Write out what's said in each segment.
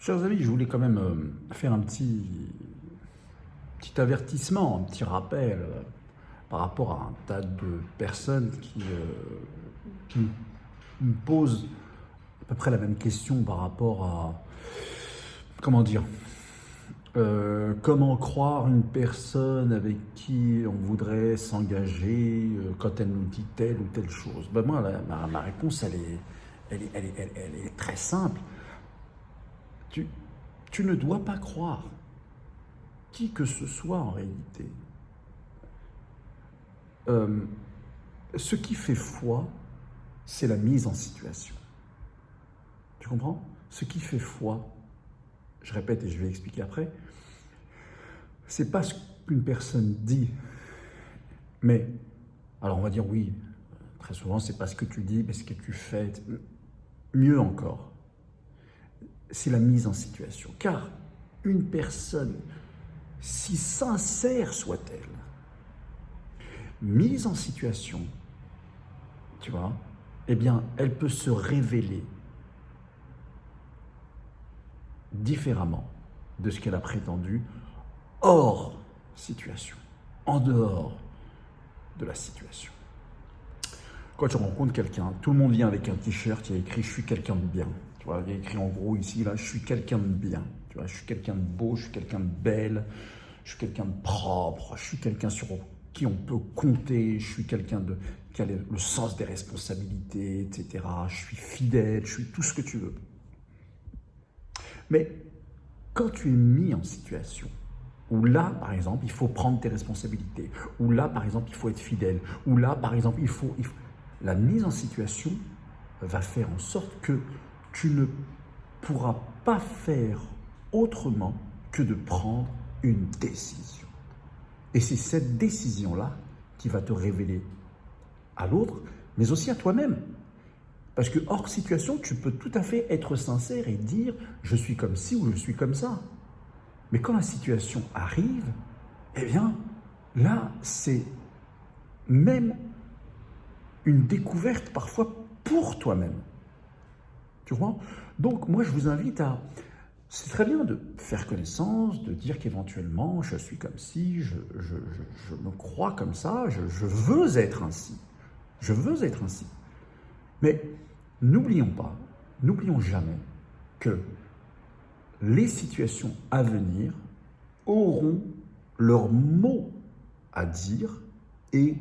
Chers amis, je voulais quand même faire un petit avertissement, un petit rappel par rapport à un tas de personnes qui me posent à peu près la même question par rapport à, comment dire, comment croire une personne avec qui on voudrait s'engager quand elle nous dit telle ou telle chose. Ben moi, ma réponse, elle est très simple. Tu, tu ne dois pas croire qui que ce soit en réalité. Ce qui fait foi, c'est la mise en situation. Tu comprends? Ce qui fait foi, je répète et je vais expliquer après, c'est pas ce qu'une personne dit, mais, alors on va dire oui, très souvent c'est pas ce que tu dis, mais ce que tu fais. Mieux encore, c'est la mise en situation. Car une personne, si sincère soit-elle, mise en situation, tu vois, eh bien, elle peut se révéler différemment de ce qu'elle a prétendu hors situation, en dehors de la situation. Quand tu rencontres quelqu'un, tout le monde vient avec un t-shirt, il y a écrit « je suis quelqu'un de bien ». Tu vois, il y a écrit en gros ici, là, « je suis quelqu'un de bien ». Tu vois, je suis quelqu'un de beau, je suis quelqu'un de belle, je suis quelqu'un de propre, je suis quelqu'un sur qui on peut compter, je suis quelqu'un qui a le sens des responsabilités, etc. Je suis fidèle, je suis tout ce que tu veux. Mais quand tu es mis en situation où là, par exemple, il faut prendre tes responsabilités, où là, par exemple, il faut être fidèle, où là, par exemple, il faut... La mise en situation va faire en sorte que tu ne pourras pas faire autrement que de prendre une décision. Et c'est cette décision-là qui va te révéler à l'autre, mais aussi à toi-même. Parce que hors situation, tu peux tout à fait être sincère et dire « je suis comme ci ou je suis comme ça ». Mais quand la situation arrive, eh bien, là, c'est même une découverte parfois pour toi-même. Tu vois? Donc, moi, je vous invite à... C'est très bien de faire connaissance, de dire qu'éventuellement, je suis comme ci, je me crois comme ça, je veux être ainsi. Je veux être ainsi. Mais n'oublions pas, n'oublions jamais que les situations à venir auront leur mot à dire et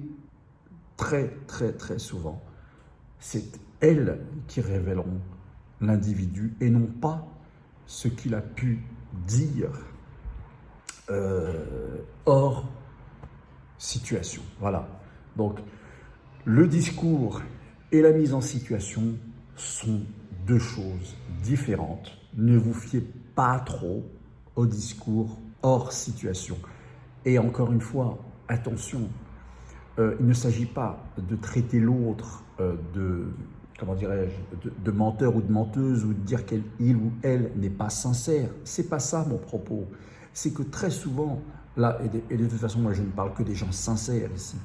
très, très, très souvent, c'est elles qui révéleront l'individu et non pas ce qu'il a pu dire hors situation. Voilà. Donc, le discours et la mise en situation sont deux choses différentes. Ne vous fiez pas trop au discours hors situation. Et encore une fois, attention, il ne s'agit pas de traiter l'autre comment dirais-je, de menteur ou de menteuse ou de dire qu'il ou elle n'est pas sincère. C'est pas ça mon propos. C'est que très souvent, là, et de toute façon, moi je ne parle que des gens sincères ici,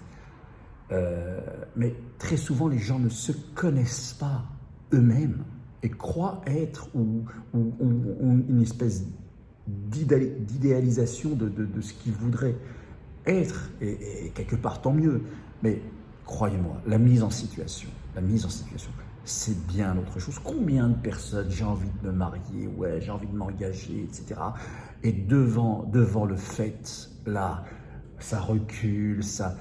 mais très souvent les gens ne se connaissent pas eux-mêmes et croient être ou une espèce d'idéalisation de ce qu'ils voudraient être, et quelque part tant mieux. Mais croyez-moi, la mise en situation, c'est bien autre chose. Combien de personnes, j'ai envie de me marier, ouais, j'ai envie de m'engager, etc. Et devant le fait, là, ça recule, ça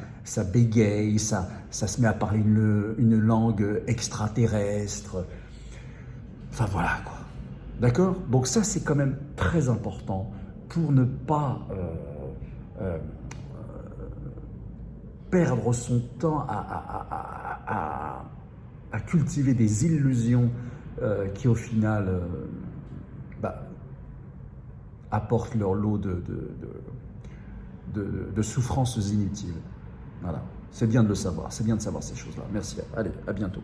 bégaye, ça se met à parler une langue extraterrestre. Enfin voilà, quoi. D'accord? Donc ça, c'est quand même très important pour ne pas perdre son temps à cultiver des illusions qui, au final, apportent leur lot de souffrances inutiles. Voilà. C'est bien de le savoir, c'est bien de savoir ces choses-là. Merci. Allez, à bientôt.